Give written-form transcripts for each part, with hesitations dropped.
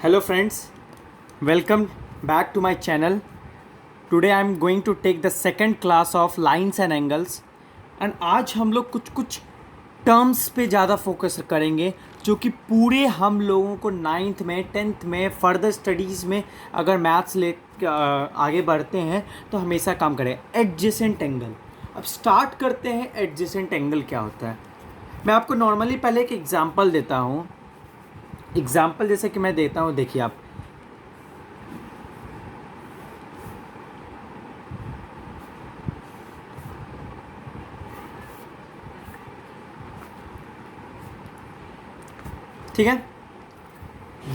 Hello friends, welcome back to my channel. Today I am going to take the second class of lines and angles and आज हम लोग कुछ terms पे ज़्यादा focus करेंगे जो कि पूरे हम लोगों को नाइन्थ में टेंथ में फर्दर स्टडीज़ में अगर मैथ्स ले आगे बढ़ते हैं तो हमेशा काम करें। Adjacent angle. अब स्टार्ट करते हैं एडजेसेंट एंगल क्या होता है। मैं आपको नॉर्मली पहले एक एग्जांपल देता हूँ। एग्जाम्पल जैसे कि मैं देता हूँ, देखिए आप ठीक है।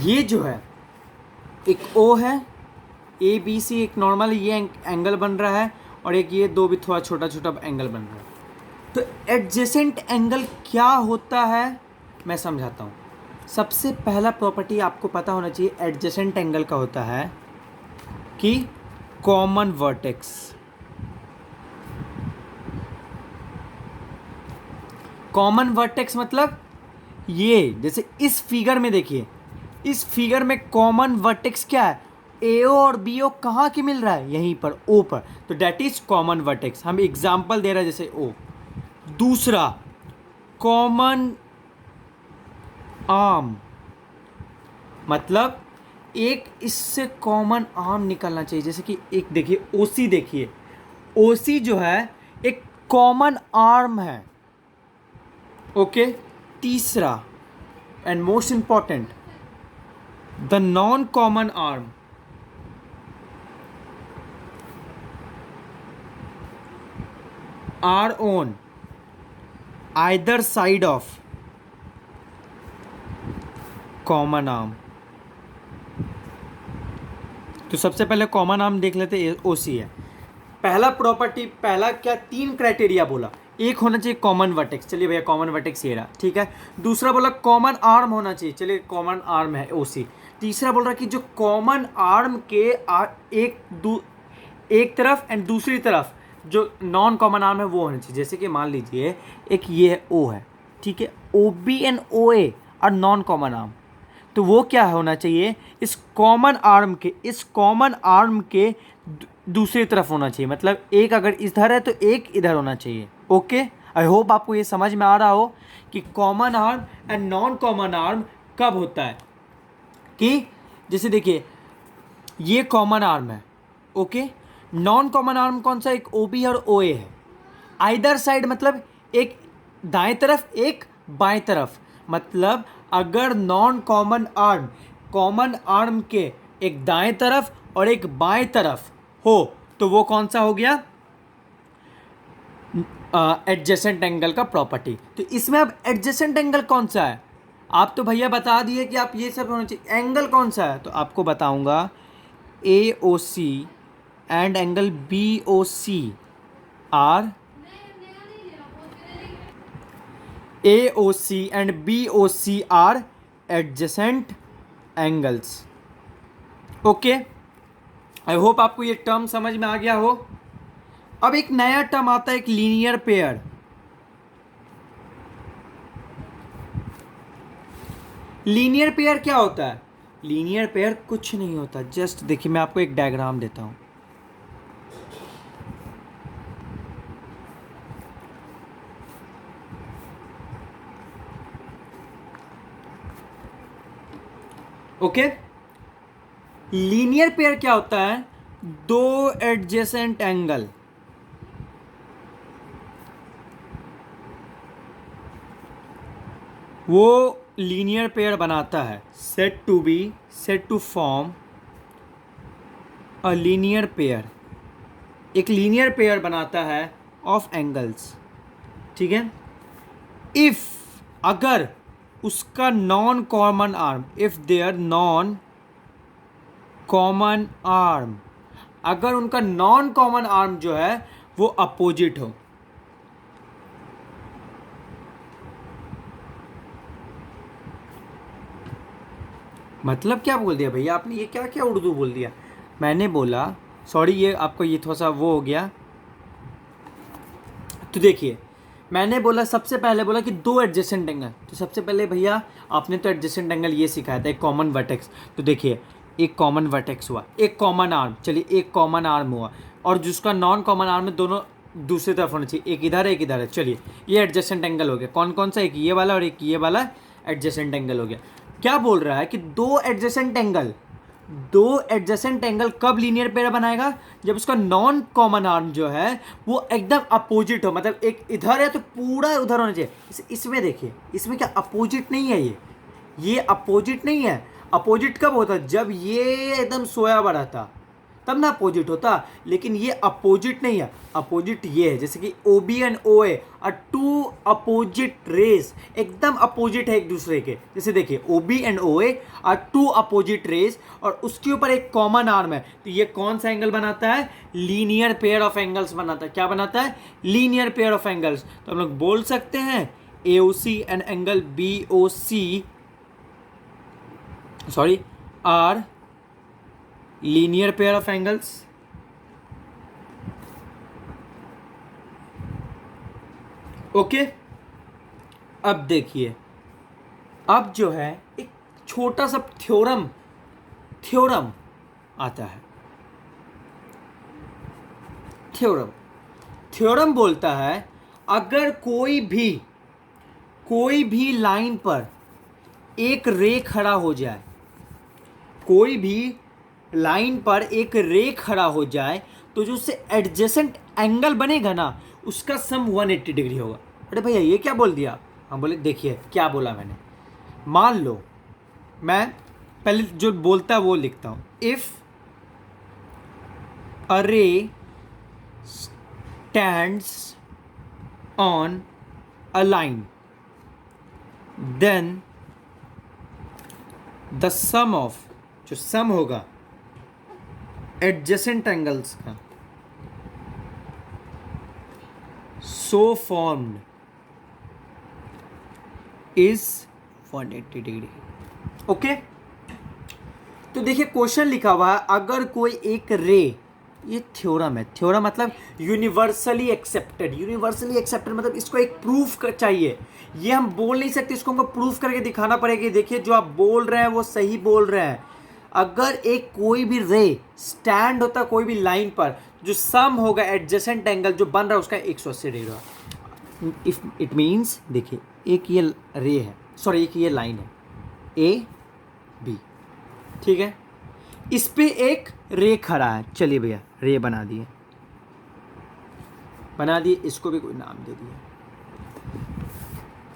ये जो है एक O है, ए बी सी एक नॉर्मल ये एंगल बन रहा है और एक ये दो भी थोड़ा छोटा छोटा एंगल बन रहा है। तो एडजेसेंट एंगल क्या होता है मैं समझाता हूँ। सबसे पहला प्रॉपर्टी आपको पता होना चाहिए एडजेसेंट एंगल का होता है कि कॉमन वर्टेक्स। कॉमन वर्टेक्स मतलब ये, जैसे इस फिगर में देखिए, इस फिगर में कॉमन वर्टेक्स क्या है, AO और BO कहाँ के मिल रहा है, यहीं पर O पर, तो डेट इज कॉमन वर्टेक्स। हम एग्जांपल दे रहे हैं जैसे O। दूसरा कॉमन आर्म, मतलब एक इससे कॉमन आर्म निकलना चाहिए, जैसे कि एक देखिए OC, देखिए OC जो है एक कॉमन आर्म है। ओके। तीसरा and most important, the non common arm. Are on either side of common arm. तो सबसे पहले कॉमन आर्म देख लेते हैं, OC है। पहला प्रॉपर्टी, पहला क्या, तीन क्राइटेरिया बोला। एक होना चाहिए कॉमन वर्टेक्स, चलिए भैया कॉमन वर्टेक्स ये रहा, ठीक है। दूसरा बोला कॉमन आर्म होना चाहिए, चलिए कॉमन आर्म है OC। तीसरा बोल रहा कि जो कॉमन आर्म के एक तरफ एंड दूसरी तरफ जो नॉन कॉमन आर्म है वो होना चाहिए। जैसे कि मान लीजिए एक ये O है, ठीक है, OB एंड OA और नॉन कॉमन आर्म, तो वो क्या होना चाहिए, इस कॉमन आर्म के दूसरी तरफ होना चाहिए। मतलब एक अगर इधर है तो एक इधर होना चाहिए। ओके, आई होप आपको ये समझ में आ रहा हो कि common arm and non common arm कब होता है। कि जैसे देखिए ये कॉमन आर्म है, ओके। नॉन कॉमन आर्म कौन सा, एक OB और OA है। आइदर साइड मतलब एक दाएं तरफ एक बाएं तरफ, मतलब अगर नॉन कॉमन आर्म के एक दाएं तरफ और एक बाएं तरफ हो तो वो कौन सा हो गया, एडजेसेंट एंगल का प्रॉपर्टी। तो इसमें अब एडजेसेंट एंगल कौन सा है, आप तो भैया बता दिए कि आप ये सब होना चाहिए, एंगल कौन सा है, तो आपको बताऊंगा AOC and angle BOC are, AOC and BOC are adjacent angles. Okay, I hope आपको ये टर्म समझ में आ गया हो। अब एक नया टर्म आता है, एक लीनियर पेयर। लीनियर पेयर क्या होता है, लीनियर पेयर कुछ नहीं होता, जस्ट देखिए मैं आपको एक डायग्राम देता हूं। ओके, लीनियर पेयर क्या होता है, दो एडजेसेंट एंगल, वो लीनियर पेयर बनाता है, set to form a linear pair, एक लीनियर पेयर बनाता है ऑफ एंगल्स, ठीक है। इफ अगर उसका non common arm, if their non common arm, अगर उनका नॉन कॉमन आर्म जो है वो अपोजिट हो, मतलब क्या बोल दिया भैया आपने, ये क्या क्या उर्दू बोल दिया। मैंने बोला सॉरी, ये आपको ये थोड़ा सा वो हो गया। तो देखिए मैंने बोला सबसे पहले बोला कि दो एडजेसेंट एंगल, तो सबसे पहले भैया आपने तो एडजेसेंट एंगल ये सिखाया था, एक कॉमन वर्टेक्स। तो देखिए एक कॉमन वर्टेक्स हुआ, एक कॉमन आर्म, चलिए एक कॉमन आर्म हुआ, और जिसका नॉन कॉमन आर्म है दोनों दूसरी तरफ होना चाहिए, एक इधर है एक इधर है। चलिए ये एडजेसेंट एंगल हो गया। कौन कौन सा? एक ये वाला और एक ये वाला एडजेसेंट एंगल हो गया। क्या बोल रहा है कि दो एडजेसेंट एंगल कब लीनियर पेयर बनाएगा? जब उसका नॉन कॉमन आर्म जो है वो एकदम अपोजिट हो, मतलब एक इधर है तो पूरा उधर होना चाहिए। इसमें देखिए, इसमें क्या अपोजिट नहीं है, ये अपोजिट नहीं है। अपोजिट कब होता? जब ये एकदम सोया बड़ा था तब ना अपोजिट होता, लेकिन ये अपोजिट नहीं है। अपोजिट ये है, जैसे कि ओ बी एंड ओ ए और टू अपोजिट रेज, एकदम अपोजिट है एक दूसरे के। जैसे देखिए O B and O A are two opposite rays, और उसके ऊपर एक कॉमन आर्म है, तो ये कौन सा एंगल बनाता है? लीनियर पेयर ऑफ एंगल्स बनाता है। क्या बनाता है? Linear pair of angles. तो हम लोग बोल सकते हैं A O C and angle B O C are linear pair of angles. Okay, अब देखिए, अब जो है एक छोटा सा थ्योरम आता है। थ्योरम बोलता है अगर कोई भी लाइन पर एक रे खड़ा हो जाए, कोई भी लाइन पर एक रे खड़ा हो जाए, तो जो उससे एडजेसेंट एंगल बनेगा ना उसका सम 180 डिग्री होगा। अरे भैया ये क्या बोल दिया? हम बोले देखिए क्या बोला मैंने। मान लो मैं पहले जो बोलता है वो लिखता हूं। If a ray stands on a line, then the sum of, जो सम होगा एडजेसेंट एंगल्स का, so formed is 180 degree. Okay, तो देखिए क्वेश्चन लिखा हुआ है अगर कोई एक रे, ये थ्योरम है, थ्योरम मतलब यूनिवर्सली एक्सेप्टेड मतलब इसको एक प्रूफ चाहिए। ये हम बोल नहीं सकते, इसको हमको प्रूफ करके दिखाना पड़ेगा। देखिए जो आप बोल रहे हैं वो सही बोल रहे हैं। अगर एक कोई भी रे स्टैंड होता कोई भी लाइन पर, जो सम होगा एडजेसेंट एंगल जो बन रहा है उसका 180 डिग्री होगा। इफ इट मीन्स देखिए एक ये रे है, एक ये लाइन है ए बी, ठीक है, इस पे एक रे खड़ा है। चलिए भैया रे बना दिए, इसको भी कोई नाम दे दिया।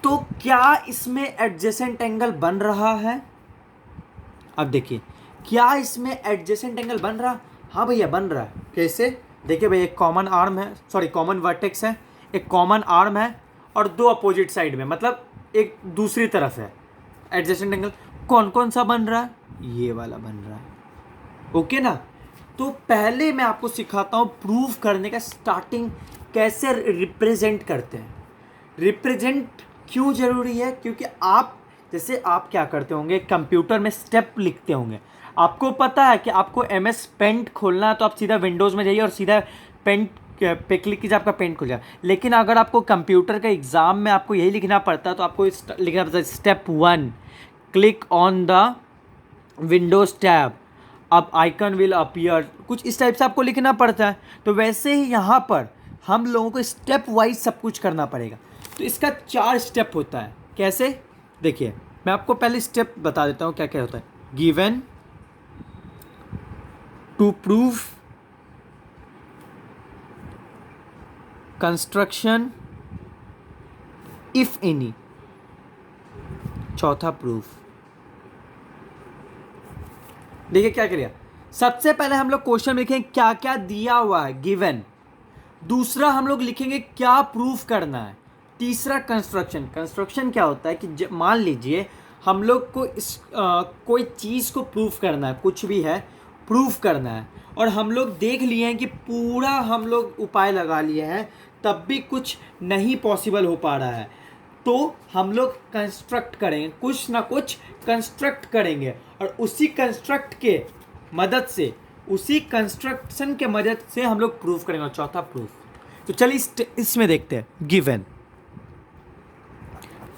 तो क्या इसमें एडजेसेंट एंगल बन रहा है? अब देखिए क्या इसमें एडजेसेंट एंगल बन रहा? हाँ भैया बन रहा है। कैसे? देखिए भैया एक कॉमन आर्म है, कॉमन वर्टेक्स है, एक कॉमन आर्म है और दो अपोजिट साइड में, मतलब एक दूसरी तरफ है। एडजेसेंट एंगल कौन कौन सा बन रहा है? ये वाला बन रहा है। ओके ना? तो पहले मैं आपको सिखाता हूँ प्रूफ करने का स्टार्टिंग कैसे रिप्रेजेंट करते हैं। रिप्रेजेंट क्यों जरूरी है? क्योंकि आप जैसे आप क्या करते होंगे, कंप्यूटर में स्टेप लिखते होंगे। आपको पता है कि आपको MS पेंट खोलना है तो आप सीधा विंडोज़ में जाइए और सीधा पेंट पे क्लिक कीजिए, आपका पेंट खुल जाए। लेकिन अगर आपको कंप्यूटर का एग्ज़ाम में आपको यही लिखना पड़ता है तो आपको लिखना पड़ता है step 1 click on the Windows tab, अब आइकन विल अपीयर, कुछ इस टाइप से आपको लिखना पड़ता है। तो वैसे ही यहाँ पर हम लोगों को स्टेप वाइज सब कुछ करना पड़ेगा। तो इसका 4 स्टेप होता है। कैसे? देखिए मैं आपको पहले स्टेप बता देता हूँ क्या क्या होता है। Given to prove construction if any, चौथा प्रूफ। देखिए क्या करिए, सबसे पहले हम लोग क्वेश्चन में लिखेंगे क्या क्या दिया हुआ है, गिवन। दूसरा हम लोग लिखेंगे क्या प्रूफ करना है। तीसरा कंस्ट्रक्शन क्या होता है कि मान लीजिए हम लोग को कोई चीज़ को प्रूफ करना है, कुछ भी है प्रूफ करना है, और हम लोग देख लिए हैं कि पूरा हम लोग उपाय लगा लिए हैं तब भी कुछ नहीं पॉसिबल हो पा रहा है, तो हम लोग कंस्ट्रक्ट करेंगे, कुछ ना कुछ कंस्ट्रक्ट करेंगे, और उसी कंस्ट्रक्ट के मदद से, उसी कंस्ट्रक्शन के मदद से हम लोग प्रूफ करेंगे। और चौथा प्रूफ। तो चलिए इसमें देखते हैं। गिवन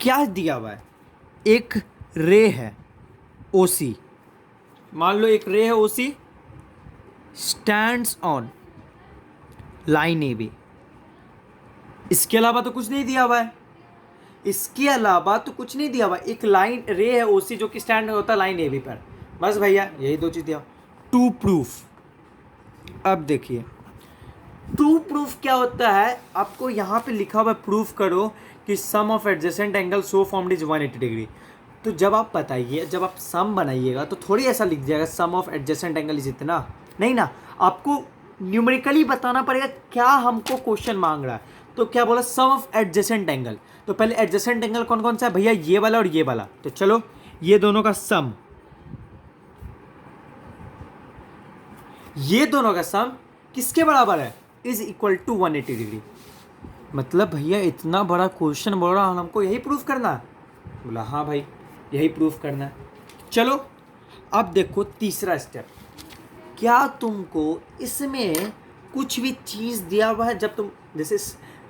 क्या दिया हुआ है, एक रे है OC, मान लो एक रे है OC stands on line AB। इसके अलावा तो कुछ नहीं दिया हुआ है, इसके अलावा तो कुछ नहीं दिया हुआ। एक लाइन रे है OC जो कि स्टैंड होता है लाइन AB पर। बस भैया यही दो चीज दिया। टू प्रूफ, अब देखिए टू प्रूफ क्या होता है, आपको यहाँ पे लिखा हुआ प्रूफ करो कि sum of adjacent angle so formed is 180 degree. तो जब आप बताइए, जब आप सम बनाइएगा तो थोड़ी ऐसा लिख जाएगा सम ऑफ एडजेसेंट एंगल इज इतना, नहीं ना, आपको न्यूमेरिकली बताना पड़ेगा क्या हमको क्वेश्चन मांग रहा है। तो क्या बोला, सम ऑफ एडजेसेंट एंगल। तो पहले एडजेसेंट एंगल कौन कौन सा है भैया, ये वाला और ये वाला। तो चलो ये दोनों का सम, ये दोनों का सम किसके बराबर है, इज इक्वल टू 180 डिग्री। मतलब भैया इतना बड़ा क्वेश्चन बोल रहा हूँ हमको यही प्रूफ करना है। बोला हाँ भाई यही प्रूफ करना है। चलो अब देखो तीसरा स्टेप, क्या तुमको इसमें कुछ भी चीज़ दिया हुआ है, जब तुम जैसे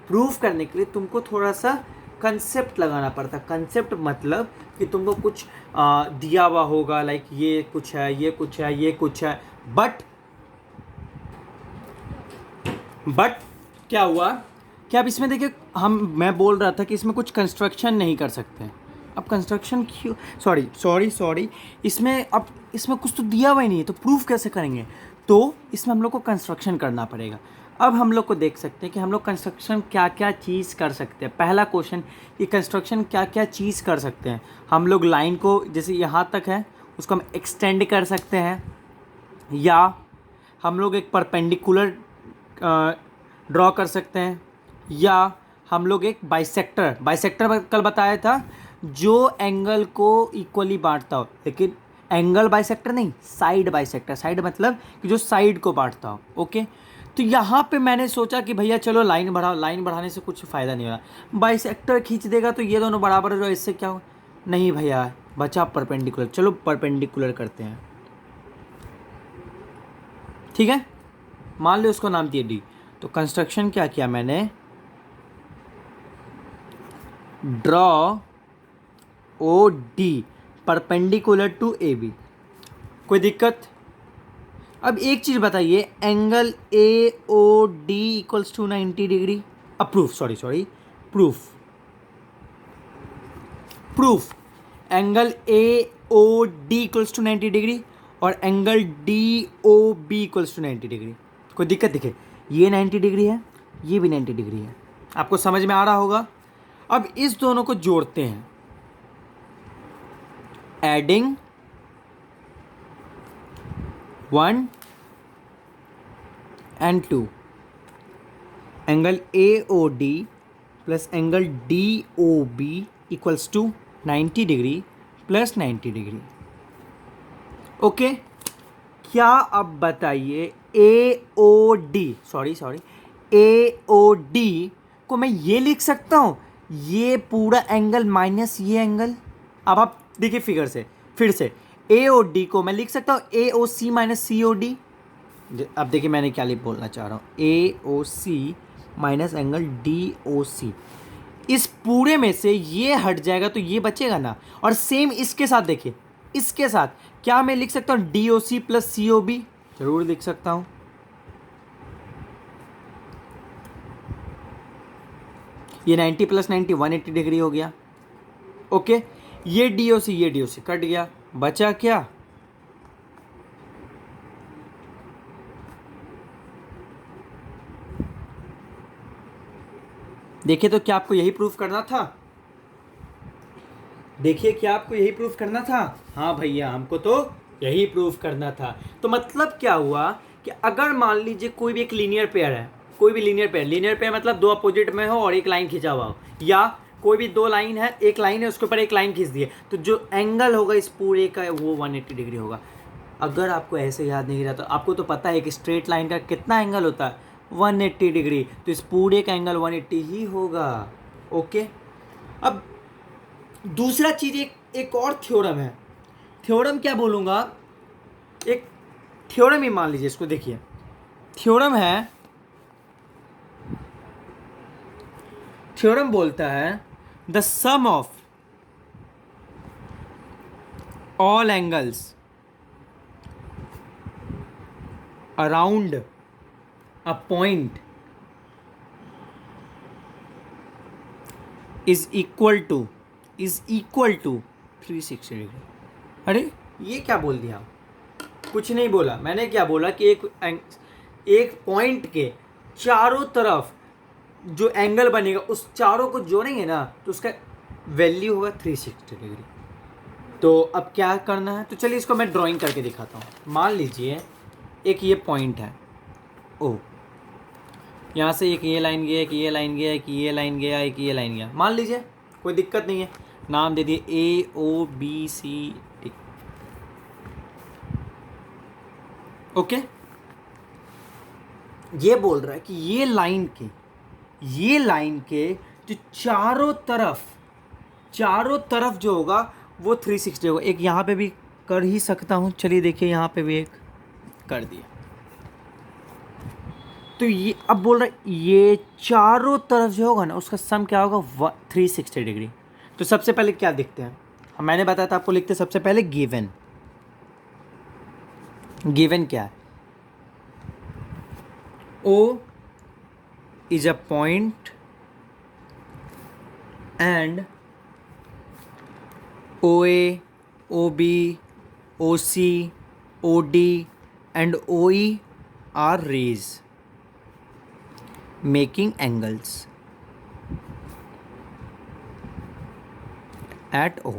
प्रूफ करने के लिए तुमको थोड़ा सा कंसेप्ट लगाना पड़ता। कंसेप्ट मतलब कि तुमको कुछ दिया हुआ होगा, लाइक ये कुछ है, ये कुछ है, ये कुछ है, बट क्या हुआ कि अब इसमें देखिए मैं बोल रहा था कि इसमें कुछ कंस्ट्रक्शन नहीं कर सकते। अब कंस्ट्रक्शन क्यों, सॉरी इसमें, अब इसमें कुछ तो दिया हुआ ही नहीं है, तो प्रूफ कैसे करेंगे। तो इसमें हम लोग को कंस्ट्रक्शन करना पड़ेगा। अब हम लोग को देख सकते हैं कि हम लोग कंस्ट्रक्शन क्या क्या चीज़ कर सकते हैं। पहला क्वेश्चन कि कंस्ट्रक्शन क्या क्या चीज़ कर सकते हैं। हम लोग लाइन को जैसे यहाँ तक है उसको हम एक्सटेंड कर सकते हैं, या हम लोग एक परपेंडिकुलर ड्रॉ कर सकते हैं, या हम लोग एक बाइसेक्टर कल बताया था जो एंगल को इक्वली बांटता हो, लेकिन एंगल बाइसेक्टर नहीं, साइड बाइसेक्टर। साइड मतलब कि जो साइड को बांटता हो। ओके, तो यहाँ पे मैंने सोचा कि भैया चलो लाइन बढ़ाओ, लाइन बढ़ाने से कुछ फ़ायदा नहीं हो रहा, बाइसेक्टर खींच देगा तो ये दोनों बराबर हो, इससे क्या हो, नहीं भैया बचा परपेंडिकुलर। चलो परपेंडिकुलर करते हैं, ठीक है, मान लो उसको नाम दिया D। तो कंस्ट्रक्शन क्या किया मैंने, draw OD perpendicular to AB। कोई दिक्कत। अब एक चीज़ बताइए, angle AOD equals to 90 degree. अब proof angle AOD equals to 90 degree और angle DOB equals to 90 degree. कोई दिक्कत दिखे, ये 90 डिग्री है, ये भी 90 डिग्री है। आपको समझ में आ रहा होगा। अब इस दोनों को जोड़ते हैं, adding 1 and 2, angle AOD plus angle DOB equals to 90 degree plus 90 degree. Okay, क्या अब बताइए AOD को मैं ये लिख सकता हूँ, ये पूरा एंगल माइनस ये एंगल। अब आप देखिए फिगर से, फिर से AOD को मैं लिख सकता हूँ AOC माइनस COD। अब देखिए मैंने क्या बोलना चाह रहा हूँ, AOC माइनस एंगल DOC। इस पूरे में से ये हट जाएगा तो ये बचेगा ना। और सेम इसके साथ देखिए, इसके साथ क्या मैं लिख सकता हूँ DOC प्लस COB, जरूर लिख सकता हूँ। ये 90 प्लस 90 180 डिग्री हो गया। ओके, ये DOC कट गया, बचा क्या, देखिए तो क्या आपको यही प्रूफ करना था, देखिए क्या आपको यही प्रूफ करना था। हाँ भैया हमको तो यही प्रूफ करना था। तो मतलब क्या हुआ कि अगर मान लीजिए कोई भी एक लीनियर पेयर है, कोई भी लीनियर पेयर मतलब दो अपोजिट में हो और एक लाइन खींचा हुआ हो, या कोई भी दो लाइन है, एक लाइन है उसके ऊपर एक लाइन खींच दी है, तो जो एंगल होगा इस पूरे का वो 180 डिग्री होगा। अगर आपको ऐसे याद नहीं रहा तो आपको तो पता है कि स्ट्रेट लाइन का कितना एंगल होता है, 180 डिग्री, तो इस पूरे का एंगल 180 ही होगा। ओके, अब दूसरा चीज़ एक और थ्योरम है। थ्योरम क्या बोलूँगा, एक थ्योरम ही मान लीजिए इसको। देखिए थ्योरम है, थ्योरम बोलता है the sum of all angles around a point is equal to 360 degree. अरे ये क्या बोल दिया? कुछ नहीं बोला, मैंने क्या बोला कि एक पॉइंट के चारों तरफ जो एंगल बनेगा उस चारों को जोड़ेंगे ना तो उसका वैल्यू होगा 360 डिग्री। तो अब क्या करना है, तो चलिए इसको मैं ड्राइंग करके दिखाता हूँ। मान लीजिए एक ये पॉइंट है ओ, यहाँ से एक ये लाइन गया, एक ये लाइन गया, एक ये लाइन गया, एक ये लाइन गया, मान लीजिए, कोई दिक्कत नहीं है, नाम दे दिए AOBC। ओके, ये बोल रहा है कि ये लाइन के जो चारों तरफ जो होगा वो 360 होगा। एक यहाँ पे भी कर ही सकता हूँ, चलिए देखिए यहाँ पे भी एक कर दिया। तो ये अब बोल रहा है ये चारों तरफ जो होगा ना उसका सम क्या होगा 360 डिग्री। तो सबसे पहले क्या देखते हैं, मैंने बताया था आपको, लिखते सबसे पहले गिवन क्या है, O is a point and OA, OB, OC, OD and OE are rays making angles at O।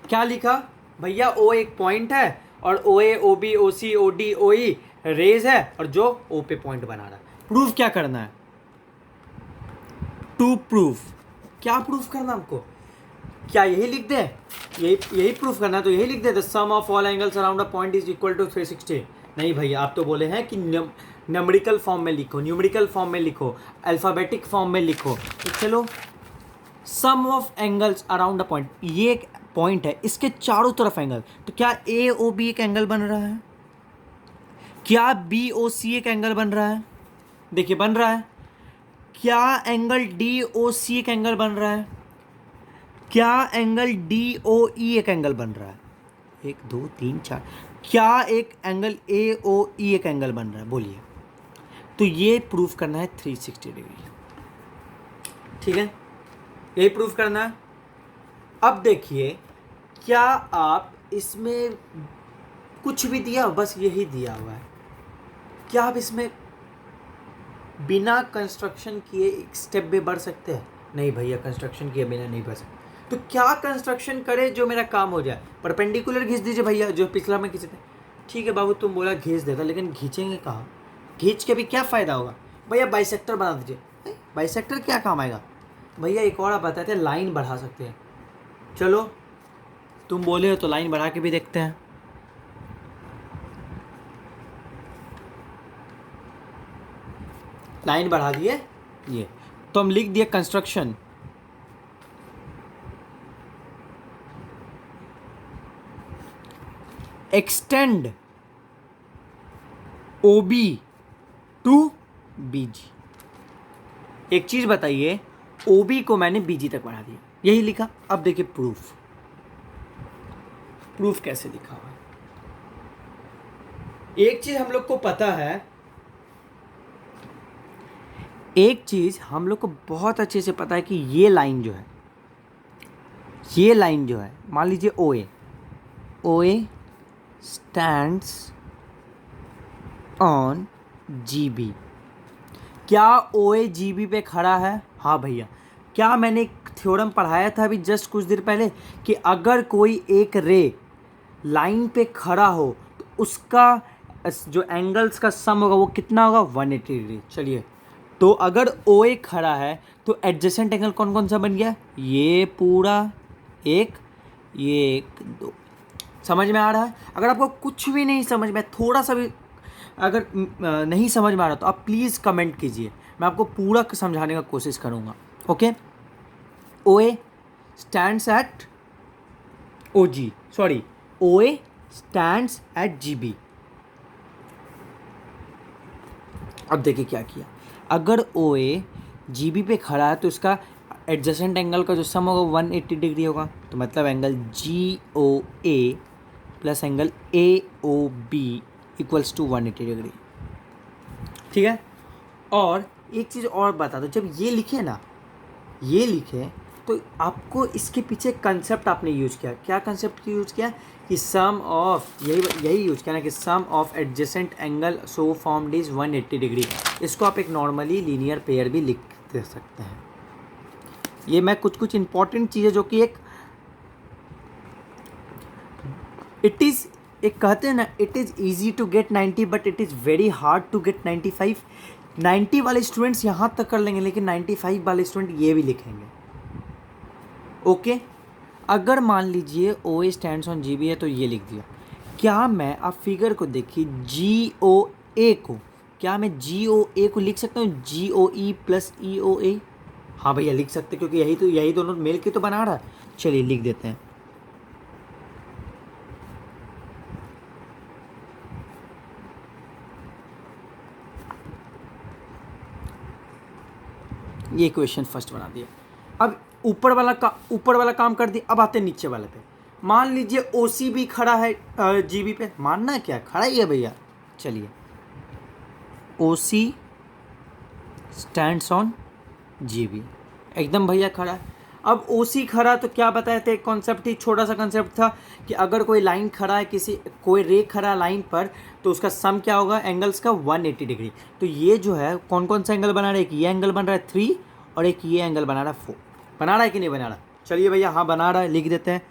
क्या लिखा भैया? O एक पॉइंट है और OA, OB, OC, OD, OE rays है और जो O पे पॉइंट बना रहा है। प्रूफ क्या करना है? टू प्रूफ, क्या प्रूफ करना हमको? क्या यही लिख दे? यही प्रूफ करना है तो यही लिख दे, the sum of all angles around a point is equal to 360। नहीं भैया, आप तो बोले हैं कि न्यूमेरिकल फॉर्म में लिखो, अल्फाबेटिक फॉर्म में लिखो। तो चलो, sum of angles around a point, ये एक पॉइंट है, इसके चारों तरफ एंगल, तो क्या AOB एक एंगल बन रहा है? क्या BOC एक एंगल बन रहा है? देखिए बन रहा है। क्या एंगल DOC एक एंगल बन रहा है? क्या एंगल DOE एक एंगल बन रहा है? 1 2 3 4। क्या एक एंगल AOE एक एंगल बन रहा है? बोलिए। तो ये प्रूफ करना है 360 डिग्री, ठीक है, यही प्रूफ करना है। अब देखिए, क्या आप इसमें कुछ भी दिया, बस यही दिया हुआ है, क्या आप इसमें बिना कंस्ट्रक्शन किए एक स्टेप भी बढ़ सकते हैं? नहीं भैया, कंस्ट्रक्शन किए बिना नहीं बढ़ सकते। तो क्या कंस्ट्रक्शन करे जो मेरा काम हो जाए? परपेंडिकुलर खींच दीजिए भैया, जो पिछला में खींचे थे। ठीक है बाबू, तुम बोला खींच देता, लेकिन खींचेंगे कहाँ? खींच के भी क्या फ़ायदा होगा? भैया बाइसेक्टर बना दीजिए। बाइसेक्टर क्या काम आएगा भैया? एक और आप बताते हैं, लाइन बढ़ा सकते हैं। चलो तुम बोले हो तो लाइन बढ़ा के भी देखते हैं। लाइन बढ़ा दिए ये, तो हम लिख दिए construction extend OB to BG। एक चीज बताइए, OB को मैंने BG तक बढ़ा दिया, यही लिखा। अब देखिए प्रूफ कैसे लिखा हुआ है। एक चीज हम लोग को पता है, एक चीज हम लोग को बहुत अच्छे से पता है कि ये लाइन जो है, मान लीजिए OA स्टैंड्स ऑन GB। क्या OA GB पे खड़ा है? हाँ भैया। क्या मैंने एक थ्योरम पढ़ाया था अभी जस्ट कुछ देर पहले कि अगर कोई एक रे लाइन पे खड़ा हो तो उसका जो एंगल्स का सम होगा वो कितना होगा? 180 डिग्री। चलिए, तो अगर OA खड़ा है तो एडजेसेंट एंगल कौन कौन सा बन गया? ये पूरा एक, ये 1 2। समझ में आ रहा है? अगर आपको कुछ भी नहीं समझ में, थोड़ा सा भी अगर नहीं समझ में आ रहा तो आप प्लीज़ कमेंट कीजिए, मैं आपको पूरा समझाने का कोशिश करूँगा। Okay, OA stands eight OA stands eight GB। अब देखिए क्या किया, अगर OA GB पे खड़ा है तो इसका एडजेसेंट एंगल का जो सम होगा 180 डिग्री होगा, तो मतलब angle G O A plus angle A O B equals to 180 degree. ठीक है। और एक चीज़ और बता दो, जब ये लिखे ना, ये लिखे तो आपको इसके पीछे कंसेप्ट आपने यूज किया, क्या कंसेप्ट यूज किया कि सम ऑफ, यही यूज किया ना कि sum of adjacent angle so formed is 180 degree. इसको आप एक नॉर्मली लीनियर पेयर भी लिख दे सकते हैं। ये मैं कुछ इंपॉर्टेंट चीज़ें जो कि इट इज़ एक कहते हैं ना, it is easy to get 90 but it is very hard to get 95। 90 वाले स्टूडेंट्स यहाँ तक कर लेंगे, लेकिन 95 वाले स्टूडेंट ये भी लिखेंगे। ओके। अगर मान लीजिए O A stands on G B है तो ये लिख दिया। क्या मैं, आप फिगर को देखिए, जी ओ ए को, क्या मैं जी ओ ए को लिख सकता हूँ जी ओ ई प्लस ई ओ ए? हाँ भैया लिख सकते, क्योंकि यही दोनों मेल के तो बना रहा है। चलिए लिख देते हैं। ये क्वेश्चन फर्स्ट बना दिया। अब ऊपर वाला काम कर दिया। अब आते हैं नीचे वाले पे। मान लीजिए ओ सी भी खड़ा है जी बी पे, मानना क्या खड़ा ही है भैया। चलिए, O C stands on G B, एकदम भैया खड़ा है। अब ओ सी खड़ा तो क्या बताए थे, कॉन्सेप्ट ही छोटा सा कॉन्सेप्ट था कि अगर कोई लाइन खड़ा है, कोई रे खड़ा लाइन पर, तो उसका सम क्या होगा एंगल्स का 180 डिग्री। तो ये जो है कौन कौन सा एंगल बना रहा है, एक ये एंगल बन रहा है 3 और एक ये एंगल बना रहा है 4। बना रहा है कि नहीं बना रहा? चलिए भैया हाँ बना रहा है, लिख देते हैं।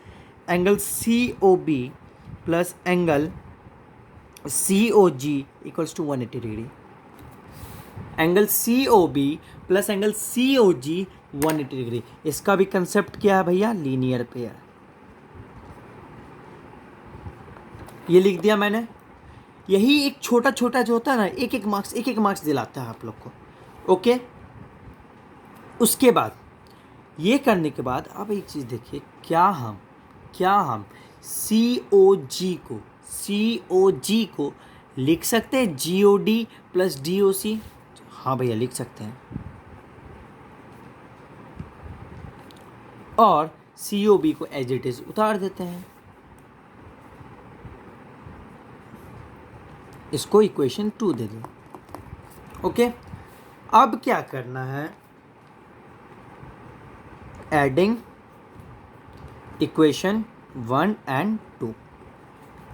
Angle C O B plus angle C O G equals to 180 degree. Angle C O B plus angle C O G 180 degree. इसका भी कंसेप्ट क्या है भैया, लीनियर पेयर। ये लिख दिया मैंने। यही एक छोटा छोटा जो होता है ना, एक एक मार्क्स दिलाता है आप लोग को। ओके। उसके बाद ये करने के बाद अब एक चीज़ देखिए, क्या हम सी ओ जी को लिख सकते हैं G O D plus D O C? हाँ भैया लिख सकते हैं। और सी ओ बी को एज इट इज उतार देते हैं। इसको इक्वेशन 2 दे दो। ओके। अब क्या करना है, एडिंग इक्वेशन 1 एंड 2।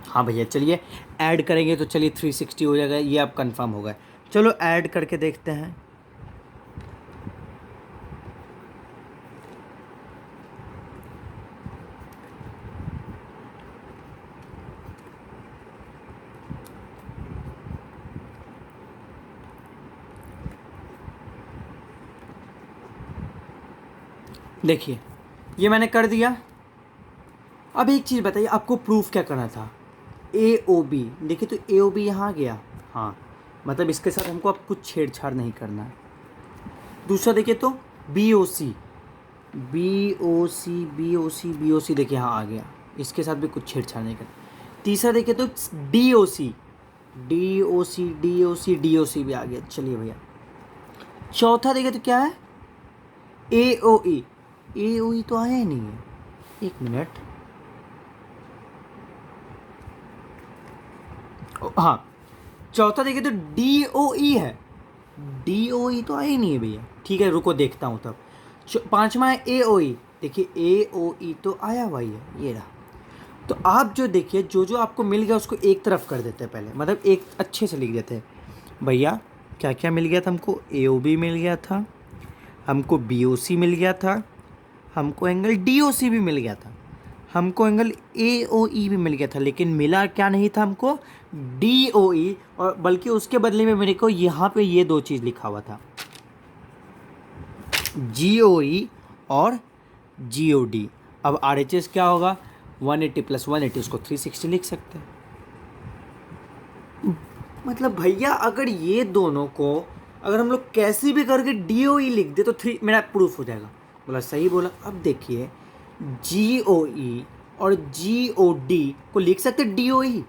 हाँ भैया चलिए ऐड करेंगे तो चलिए 360 हो जाएगा, ये अब कंफर्म होगा। चलो ऐड करके देखते हैं। देखिए ये मैंने कर दिया। अब एक चीज़ बताइए, आपको प्रूफ क्या करना था, ए ओ बी। देखिए तो ए ओ बी यहाँ गया, हाँ मतलब इसके साथ हमको अब कुछ छेड़छाड़ नहीं करना है। दूसरा देखिए तो बी ओ सी देखिए यहाँ आ गया, इसके साथ भी कुछ छेड़छाड़ नहीं करना। तीसरा देखिए तो डी ओ सी भी आ गया। चलिए भैया चौथा देखिए तो क्या है, ए ओ ई तो आया ही नहीं है। एक मिनट, हाँ चौथा देखिए तो डी ओ ई है, डी ओ ई तो आया ही नहीं है भैया। ठीक है रुको देखता हूँ तब। पांचवा है ए ओ ई, देखिए ए ओ ई तो आया हुआ ही है, ये रहा। तो आप जो देखिए जो आपको मिल गया उसको एक तरफ कर देते हैं पहले, मतलब एक अच्छे से लिख देते हैं। भैया क्या क्या मिल गया था हमको, ए ओ बी मिल गया था, हमको बी ओ सी मिल गया था, हमको एंगल डी ओ सी भी मिल गया था, हमको एंगल ए ओ ई भी मिल गया था, लेकिन मिला क्या नहीं था हमको, डी ओ ई। और बल्कि उसके बदले में मेरे को यहाँ पे ये दो चीज़ लिखा हुआ था, जी ओ ई और जी ओ डी। अब आर एच एस क्या होगा, 180 प्लस 180, उसको 360 लिख सकते हैं। मतलब भैया अगर ये दोनों को अगर हम लोग कैसे भी करके डी ओ ई लिख दे तो 3 मेरा प्रूफ हो जाएगा। बोला सही बोला। अब देखिए जी ओ ई और जी ओ डी को लिख सकते हैं डी ओ ई।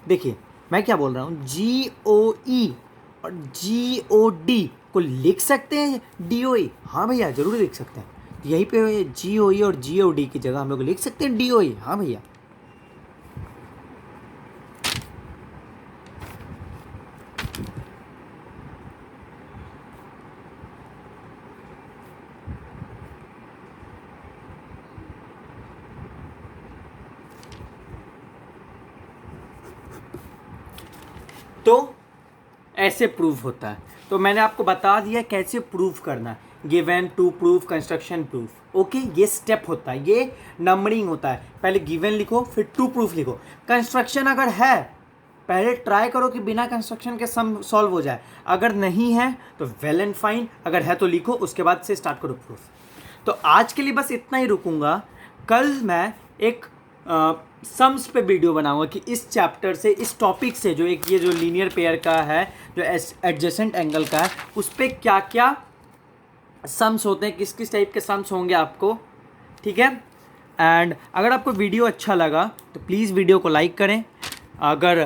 देखिए मैं क्या बोल रहा हूँ, जी ओ ई और जी ओ डी को लिख सकते हैं डी ओ ई। हाँ भैया ज़रूर लिख सकते हैं। तो यहीं पे जी ओ ई और जी ओ डी की जगह हम लोग लिख सकते हैं डी ओ ई। हाँ भैया, तो ऐसे प्रूफ होता है। तो मैंने आपको बता दिया कैसे प्रूफ करना है, given, to proof, construction, proof. Okay, ये स्टेप होता है, ये नंबरिंग होता है। पहले गिवन लिखो, फिर टू प्रूफ लिखो। कंस्ट्रक्शन अगर है, पहले ट्राई करो कि बिना कंस्ट्रक्शन के सम सॉल्व हो जाए। अगर नहीं है तो वेल एंड फाइन, अगर है तो लिखो, उसके बाद से स्टार्ट करो प्रूफ। तो आज के लिए बस इतना ही रुकूंगा। कल मैं एक सम्स पे वीडियो बनाऊंगा कि इस चैप्टर से, इस टॉपिक से, जो एक ये जो लीनियर पेयर का है, जो एडजेसेंट एंगल का है, उस पर क्या क्या सम्स होते हैं, किस किस टाइप के सम्स होंगे आपको। ठीक है। एंड अगर आपको वीडियो अच्छा लगा तो प्लीज़ वीडियो को लाइक करें। अगर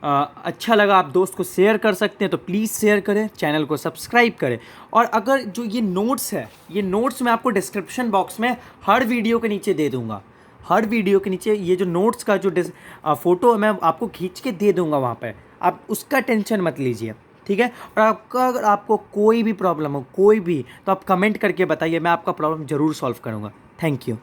अच्छा लगा आप दोस्त को शेयर कर सकते हैं तो प्लीज़ शेयर करें, चैनल को सब्सक्राइब करें। और अगर जो ये नोट्स है, ये नोट्स मैं आपको डिस्क्रिप्शन बॉक्स में हर वीडियो के नीचे दे दूंगा। हर वीडियो के नीचे ये जो नोट्स का जो फ़ोटो मैं आपको खींच के दे दूंगा वहाँ पे, आप उसका टेंशन मत लीजिए। ठीक है। और आपका अगर आपको कोई भी प्रॉब्लम हो, कोई भी, तो आप कमेंट करके बताइए, मैं आपका प्रॉब्लम ज़रूर सॉल्व करूँगा। Thank you.